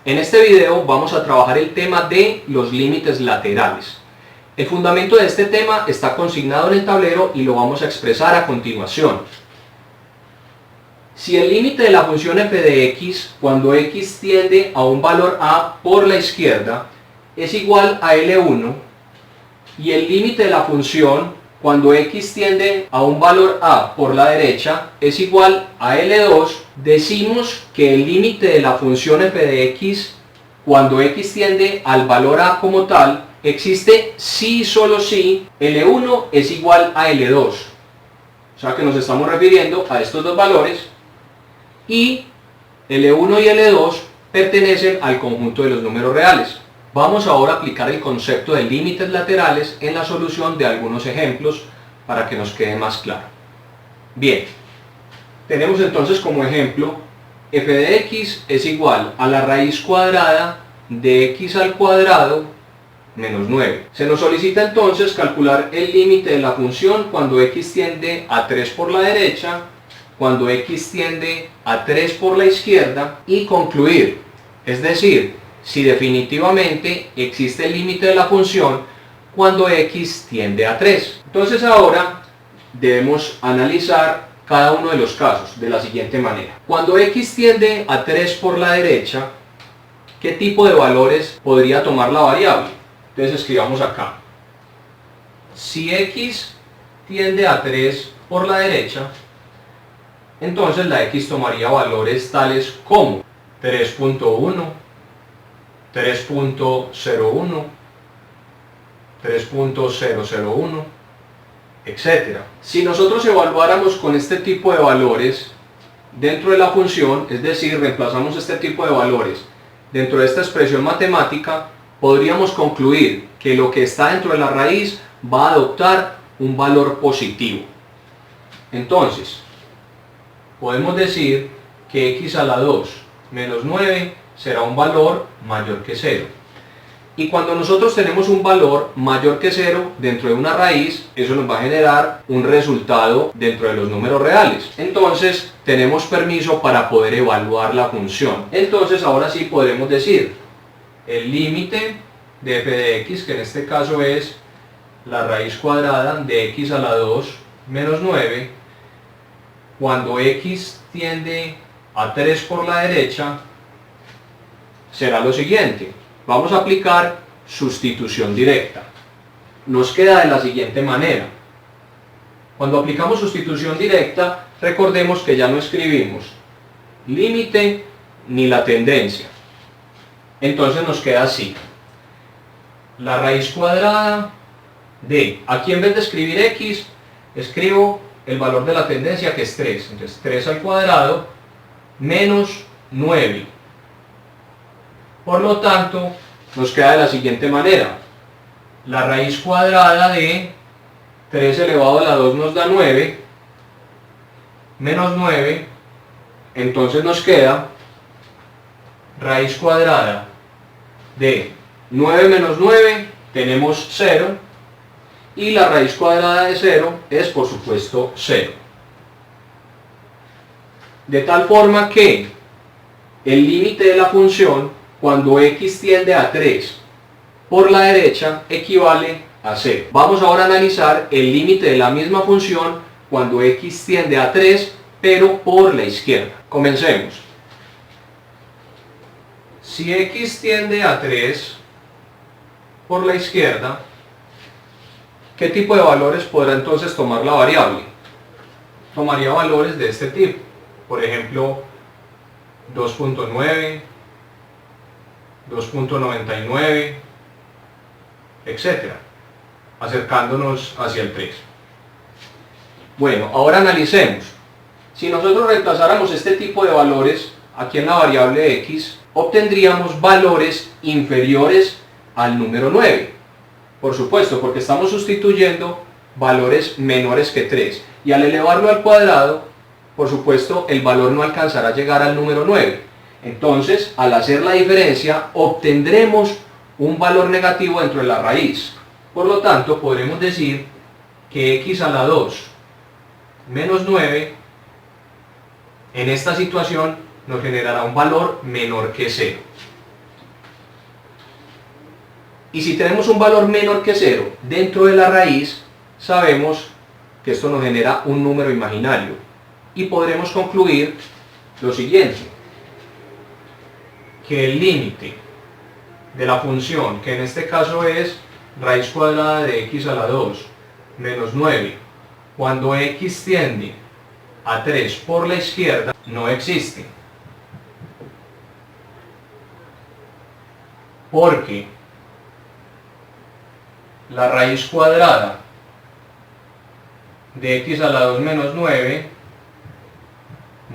En este video vamos a trabajar el tema de los límites laterales. El fundamento de este tema está consignado en el tablero y lo vamos a expresar a continuación. Si el límite de la función f de x cuando x tiende a un valor a por la izquierda es igual a L1 y el límite de la función cuando x tiende a un valor a por la derecha es igual a L2, decimos que el límite de la función f de x cuando x tiende al valor a como tal existe si y solo si L1 es igual a L2. O sea que nos estamos refiriendo a estos dos valores y L1 y L2 pertenecen al conjunto de los números reales. Vamos ahora a aplicar el concepto de límites laterales en la solución de algunos ejemplos para que nos quede más claro. Bien, tenemos entonces como ejemplo f de x es igual a la raíz cuadrada de x al cuadrado menos 9. Se nos solicita entonces calcular el límite de la función cuando x tiende a 3 por la derecha, cuando x tiende a 3 por la izquierda y concluir, es decir, si definitivamente existe el límite de la función cuando x tiende a 3. Entonces ahora debemos analizar cada uno de los casos de la siguiente manera. Cuando x tiende a 3 por la derecha, ¿qué tipo de valores podría tomar la variable? Entonces escribamos acá. Si x tiende a 3 por la derecha, entonces la x tomaría valores tales como 3.1, 3.01, 3.001, etc. Si nosotros evaluáramos con este tipo de valores dentro de la función, es decir, reemplazamos este tipo de valores dentro de esta expresión matemática, podríamos concluir que lo que está dentro de la raíz va a adoptar un valor positivo. Entonces, podemos decir que x a la 2 menos 9 será un valor mayor que 0. Y cuando nosotros tenemos un valor mayor que 0 dentro de una raíz, eso nos va a generar un resultado dentro de los números reales. Entonces, tenemos permiso para poder evaluar la función. Entonces, ahora sí podremos decir, el límite de f de x, que en este caso es la raíz cuadrada de x a la 2 menos 9, cuando x tiende a 3 por la derecha, será lo siguiente. Vamos a aplicar sustitución directa. Nos queda de la siguiente manera. Cuando aplicamos sustitución directa, recordemos que ya no escribimos límite ni la tendencia. Entonces nos queda así. La raíz cuadrada de, aquí en vez de escribir x, escribo el valor de la tendencia que es 3. Entonces 3 al cuadrado menos 9. Por lo tanto, nos queda de la siguiente manera. La raíz cuadrada de 3 elevado a la 2 nos da 9, menos 9, entonces nos queda raíz cuadrada de 9 menos 9, tenemos 0, y la raíz cuadrada de 0 es, por supuesto, 0. De tal forma que el límite de la función cuando x tiende a 3 por la derecha equivale a 0. Vamos ahora a analizar el límite de la misma función cuando x tiende a 3 pero por la izquierda. Comencemos. Si x tiende a 3 por la izquierda, ¿qué tipo de valores podrá entonces tomar la variable? Tomaría valores de este tipo. Por ejemplo, 2.9, 2.99, etc. acercándonos hacia el 3. Bueno, ahora analicemos. Si nosotros reemplazáramos este tipo de valores aquí en la variable x, obtendríamos valores inferiores al número 9. Por supuesto, porque estamos sustituyendo valores menores que 3. Y al elevarlo al cuadrado, por supuesto, el valor no alcanzará a llegar al número 9. Entonces, al hacer la diferencia, obtendremos un valor negativo dentro de la raíz. Por lo tanto, podremos decir que x a la 2 menos 9, en esta situación, nos generará un valor menor que 0. Y si tenemos un valor menor que 0 dentro de la raíz, sabemos que esto nos genera un número imaginario. Y podremos concluir lo siguiente, que el límite de la función, que en este caso es raíz cuadrada de x a la 2 menos 9, cuando x tiende a 3 por la izquierda, no existe. Porque la raíz cuadrada de x a la 2 menos 9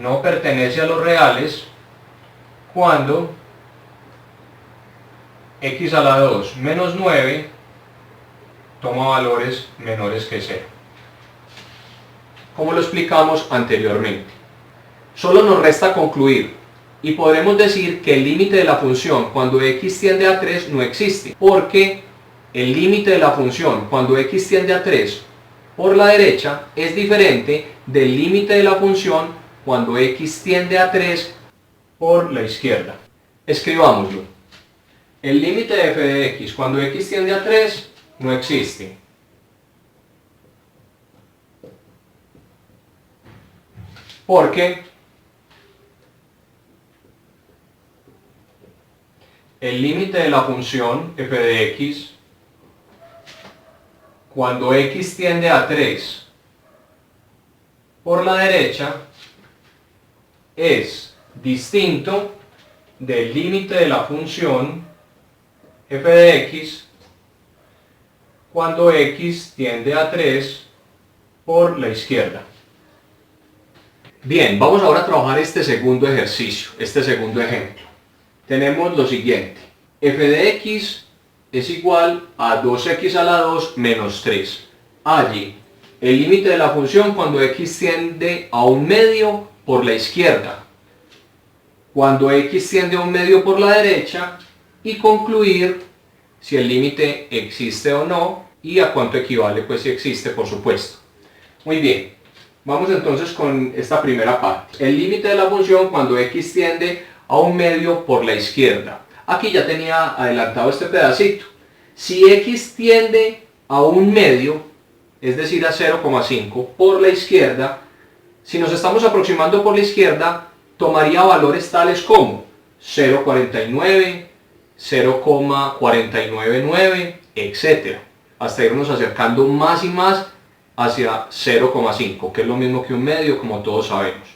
no pertenece a los reales cuando x a la 2 menos 9 toma valores menores que 0. Como lo explicamos anteriormente. Solo nos resta concluir y podremos decir que el límite de la función cuando x tiende a 3 no existe, porque el límite de la función cuando x tiende a 3 por la derecha es diferente del límite de la función cuando x tiende a 3 por la izquierda. Escribámoslo. El límite de f de x cuando x tiende a 3 no existe. Porque el límite de la función f de x cuando x tiende a 3 por la derecha es distinto del límite de la función f de x cuando x tiende a 3 por la izquierda. Bien, vamos ahora a trabajar este segundo ejercicio, este segundo ejemplo. Tenemos lo siguiente, f de x es igual a 2x a la 2 menos 3. Halle el límite de la función cuando x tiende a un medio por la izquierda, cuando x tiende a un medio por la derecha, y concluir si el límite existe o no y a cuánto equivale, pues si existe, por supuesto. Muy bien, vamos entonces con esta primera parte. El límite de la función cuando x tiende a un medio por la izquierda. Aquí ya tenía adelantado este pedacito. Si x tiende a un medio, es decir a 0,5 por la izquierda, si nos estamos aproximando por la izquierda, tomaría valores tales como 0,49, 0,499, etc. hasta irnos acercando más y más hacia 0,5, que es lo mismo que un medio, como todos sabemos.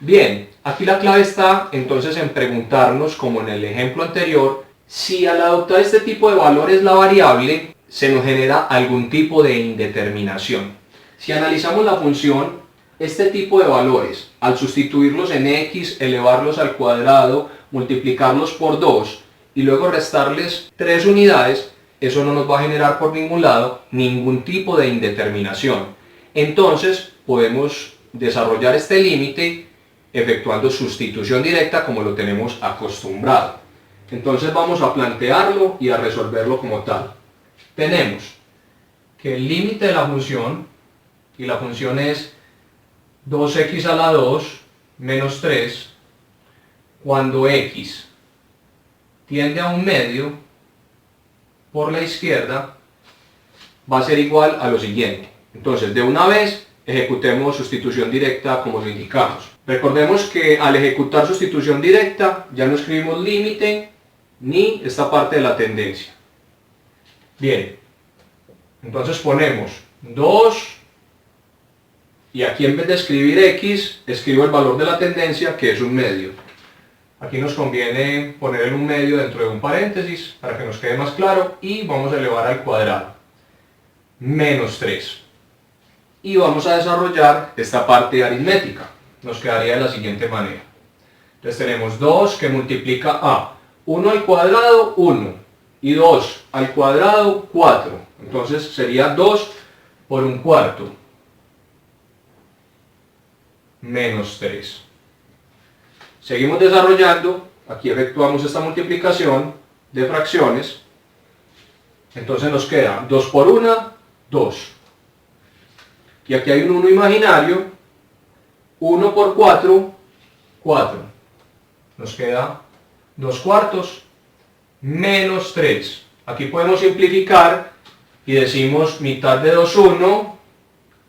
Bien, aquí la clave está entonces en preguntarnos, como en el ejemplo anterior, si al adoptar este tipo de valores la variable, se nos genera algún tipo de indeterminación. Si analizamos la función, este tipo de valores, al sustituirlos en x, elevarlos al cuadrado, multiplicarlos por 2 y luego restarles 3 unidades, eso no nos va a generar por ningún lado ningún tipo de indeterminación. Entonces podemos desarrollar este límite efectuando sustitución directa como lo tenemos acostumbrado. Entonces vamos a plantearlo y a resolverlo como tal. Tenemos que el límite de la función, y la función es 2x a la 2 menos 3, cuando x tiende a un medio por la izquierda, va a ser igual a lo siguiente. Entonces, de una vez, ejecutemos sustitución directa como lo indicamos. Recordemos que al ejecutar sustitución directa, ya no escribimos límite ni esta parte de la tendencia. Bien, entonces ponemos 2, y aquí en vez de escribir x, escribo el valor de la tendencia, que es un medio. Aquí nos conviene poner un medio dentro de un paréntesis para que nos quede más claro, y vamos a elevar al cuadrado. Menos 3. Y vamos a desarrollar esta parte aritmética. Nos quedaría de la siguiente manera. Entonces tenemos 2 que multiplica a 1 al cuadrado, 1. Y 2 al cuadrado, 4. Entonces sería 2 por un cuarto. Menos 3. Seguimos desarrollando, aquí efectuamos esta multiplicación de fracciones, entonces nos queda 2 por 1, 2. Y aquí hay un 1 imaginario, 1 por 4, 4. Nos queda 2 cuartos, menos 3. Aquí podemos simplificar y decimos mitad de 2, 1,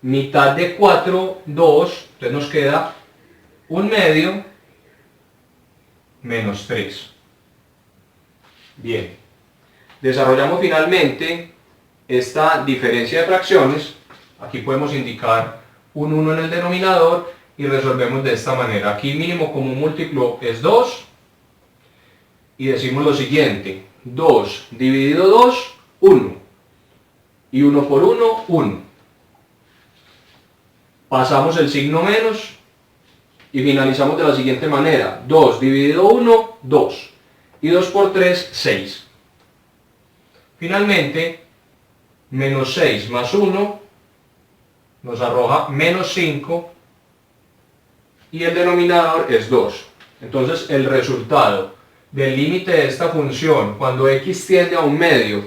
mitad de 4, 2, entonces nos queda 1/2 menos 3. Bien, desarrollamos finalmente esta diferencia de fracciones. Aquí podemos indicar un 1 en el denominador y resolvemos de esta manera. Aquí mínimo común múltiplo es 2 y decimos lo siguiente: 2 dividido 2, 1, y 1 por 1, 1. Pasamos el signo menos y finalizamos de la siguiente manera: 2 dividido 1, 2, y 2 por 3, 6. Finalmente, menos 6 más 1 nos arroja menos 5 y el denominador es 2. Entonces el resultado del límite de esta función cuando x tiende a 1/2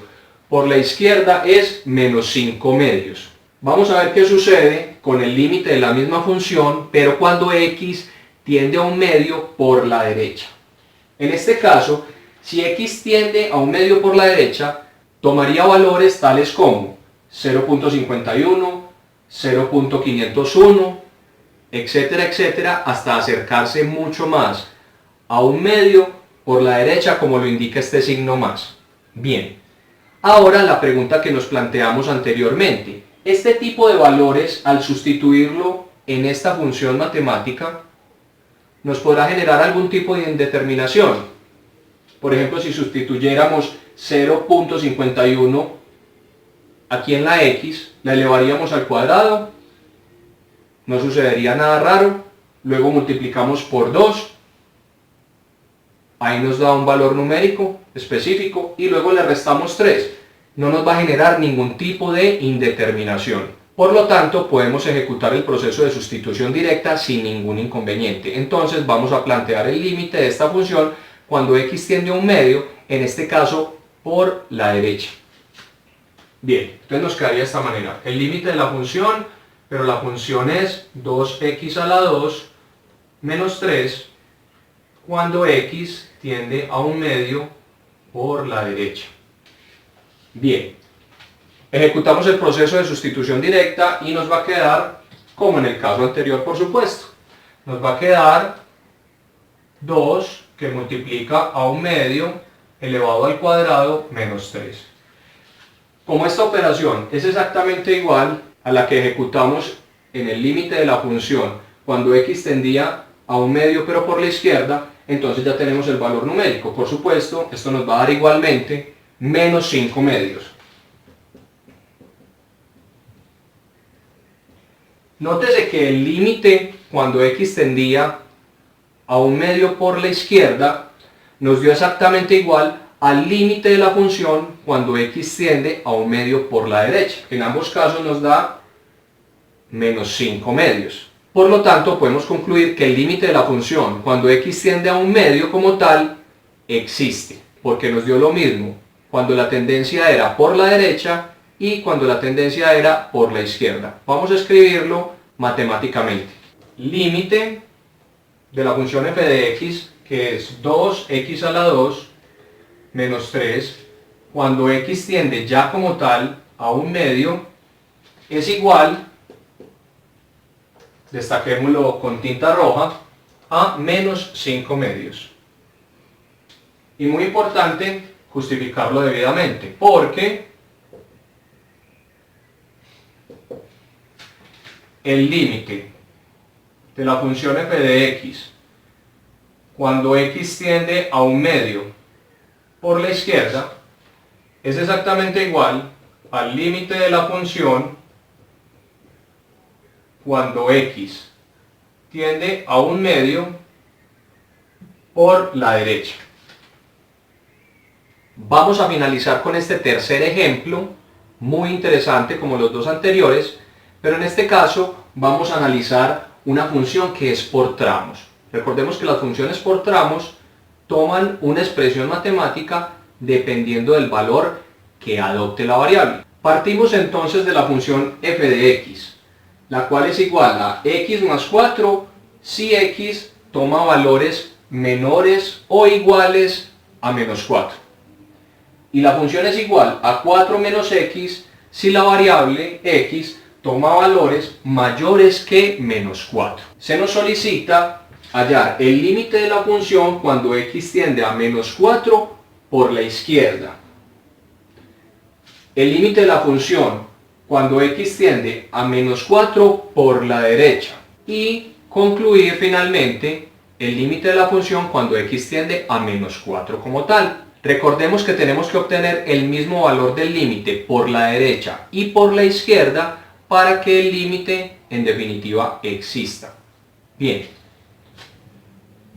por la izquierda es menos 5/2. Vamos a ver qué sucede con el límite de la misma función, pero cuando x tiende a 1/2 por la derecha. En este caso, si x tiende a 1/2 por la derecha, tomaría valores tales como 0.51, 0.501, etcétera, etcétera, hasta acercarse mucho más a 1/2 por la derecha, como lo indica este signo más. Bien, ahora la pregunta que nos planteamos anteriormente: este tipo de valores, al sustituirlo en esta función matemática, nos podrá generar algún tipo de indeterminación. Por ejemplo, si sustituyéramos 0.51 aquí en la x, la elevaríamos al cuadrado, no sucedería nada raro. Luego multiplicamos por 2, ahí nos da un valor numérico específico, y luego le restamos 3. No nos va a generar ningún tipo de indeterminación. Por lo tanto, podemos ejecutar el proceso de sustitución directa sin ningún inconveniente. Entonces vamos a plantear el límite de esta función cuando x tiende a 1/2, en este caso por la derecha. Bien, entonces nos quedaría de esta manera: el límite de la función, pero la función es 2x a la 2 menos 3 cuando x tiende a 1/2 por la derecha. Bien, ejecutamos el proceso de sustitución directa y nos va a quedar, como en el caso anterior por supuesto, nos va a quedar 2 que multiplica a 1/2 elevado al cuadrado menos 3. Como esta operación es exactamente igual a la que ejecutamos en el límite de la función cuando x tendía a 1/2 pero por la izquierda, entonces ya tenemos el valor numérico. Por supuesto, esto nos va a dar igualmente menos 5/2. Nótese que el límite cuando x tendía a 1/2 por la izquierda nos dio exactamente igual al límite de la función cuando x tiende a 1/2 por la derecha. En ambos casos nos da menos 5/2. Por lo tanto, podemos concluir que el límite de la función cuando x tiende a 1/2 como tal existe, porque nos dio lo mismo cuando la tendencia era por la derecha y cuando la tendencia era por la izquierda. Vamos a escribirlo matemáticamente. Límite de la función f de x, que es 2x a la 2 menos 3, cuando x tiende ya como tal a 1/2, es igual, destaquémoslo con tinta roja, a menos 5/2. Y muy importante justificarlo debidamente, porque el límite de la función f de x cuando x tiende a 1/2 por la izquierda es exactamente igual al límite de la función cuando x tiende a 1/2 por la derecha. Vamos a finalizar con este tercer ejemplo, muy interesante como los dos anteriores, pero en este caso vamos a analizar una función que es por tramos. Recordemos que las funciones por tramos toman una expresión matemática dependiendo del valor que adopte la variable. Partimos entonces de la función f de x, la cual es igual a x más 4 si x toma valores menores o iguales a menos 4. y la función es igual a 4 menos x si la variable x toma valores mayores que menos 4. Se nos solicita hallar el límite de la función cuando x tiende a menos 4 por la izquierda, el límite de la función cuando x tiende a menos 4 por la derecha y concluir finalmente el límite de la función cuando x tiende a menos 4 como tal. Recordemos que tenemos que obtener el mismo valor del límite por la derecha y por la izquierda para que el límite en definitiva exista. Bien,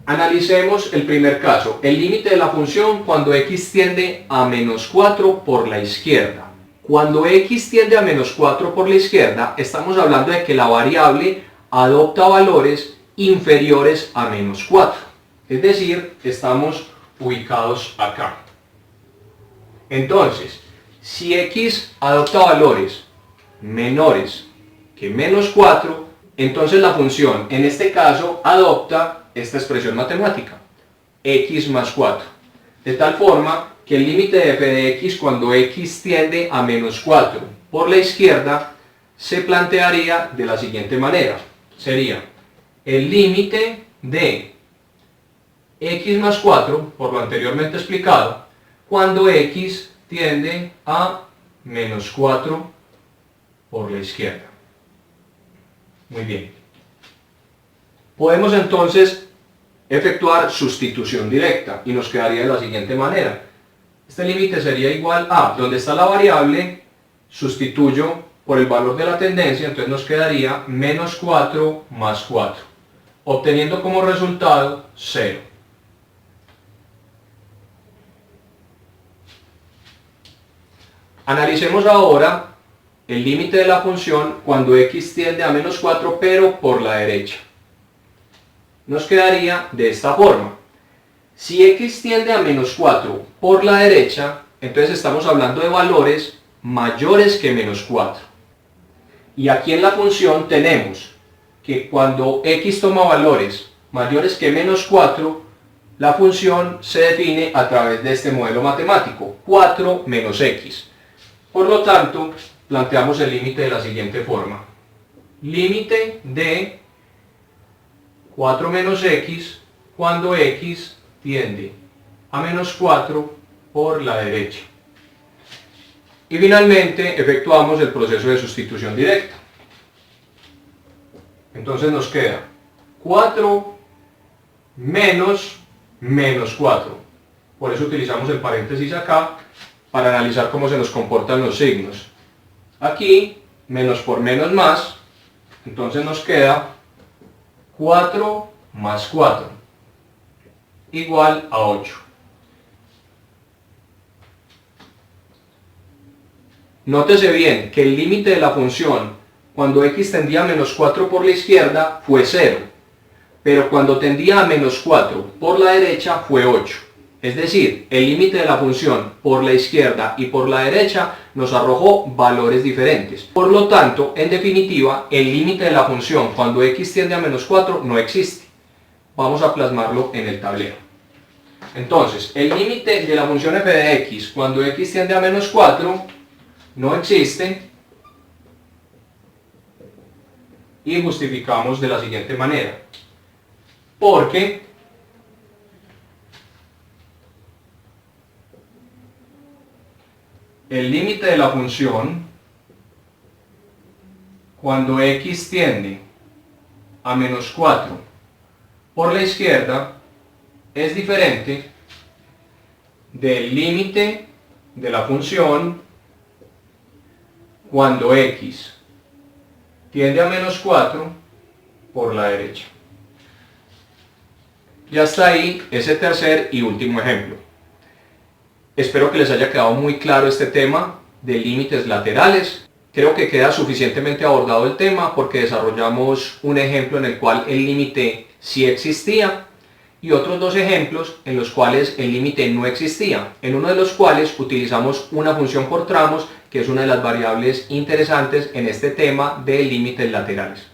analicemos el primer caso, el límite de la función cuando x tiende a menos 4 por la izquierda. Cuando x tiende a menos 4 por la izquierda, estamos hablando de que la variable adopta valores inferiores a menos 4. Es decir, estamos ubicados acá. Entonces, si x adopta valores menores que menos 4, entonces la función en este caso adopta esta expresión matemática, x más 4. De tal forma que el límite de f de x cuando x tiende a menos 4 por la izquierda se plantearía de la siguiente manera. Sería el límite de x más 4, por lo anteriormente explicado, cuando x tiende a menos 4 por la izquierda. Muy bien. Podemos entonces efectuar sustitución directa y nos quedaría de la siguiente manera. Este límite sería igual a, donde está la variable, sustituyo por el valor de la tendencia, entonces nos quedaría menos 4 más 4, obteniendo como resultado 0. Analicemos ahora el límite de la función cuando x tiende a menos 4 pero por la derecha. Nos quedaría de esta forma. Si x tiende a menos 4 por la derecha, entonces estamos hablando de valores mayores que menos 4. Y aquí en la función tenemos que cuando x toma valores mayores que menos 4, la función se define a través de este modelo matemático, 4 menos x. Por lo tanto, planteamos el límite de la siguiente forma. Límite de 4 menos x cuando x tiende a menos 4 por la derecha. Y finalmente efectuamos el proceso de sustitución directa. Entonces nos queda 4 menos menos 4. Por eso utilizamos el paréntesis acá para analizar cómo se nos comportan los signos. Aquí, menos por menos más, entonces nos queda 4 más 4, igual a 8. Nótese bien que el límite de la función cuando x tendía a menos 4 por la izquierda fue 0, pero cuando tendía a menos 4 por la derecha fue 8. Es decir, el límite de la función por la izquierda y por la derecha nos arrojó valores diferentes. Por lo tanto, en definitiva, el límite de la función cuando x tiende a menos 4 no existe. Vamos a plasmarlo en el tablero. Entonces, el límite de la función f de x cuando x tiende a menos 4 no existe y justificamos de la siguiente manera. Porque el límite de la función cuando x tiende a menos 4 por la izquierda es diferente del límite de la función cuando x tiende a menos 4 por la derecha. Y hasta ahí ese tercer y último ejemplo. Espero que les haya quedado muy claro este tema de límites laterales. Creo que queda suficientemente abordado el tema porque desarrollamos un ejemplo en el cual el límite sí existía y otros dos ejemplos en los cuales el límite no existía, en uno de los cuales utilizamos una función por tramos, que es una de las variables interesantes en este tema de límites laterales.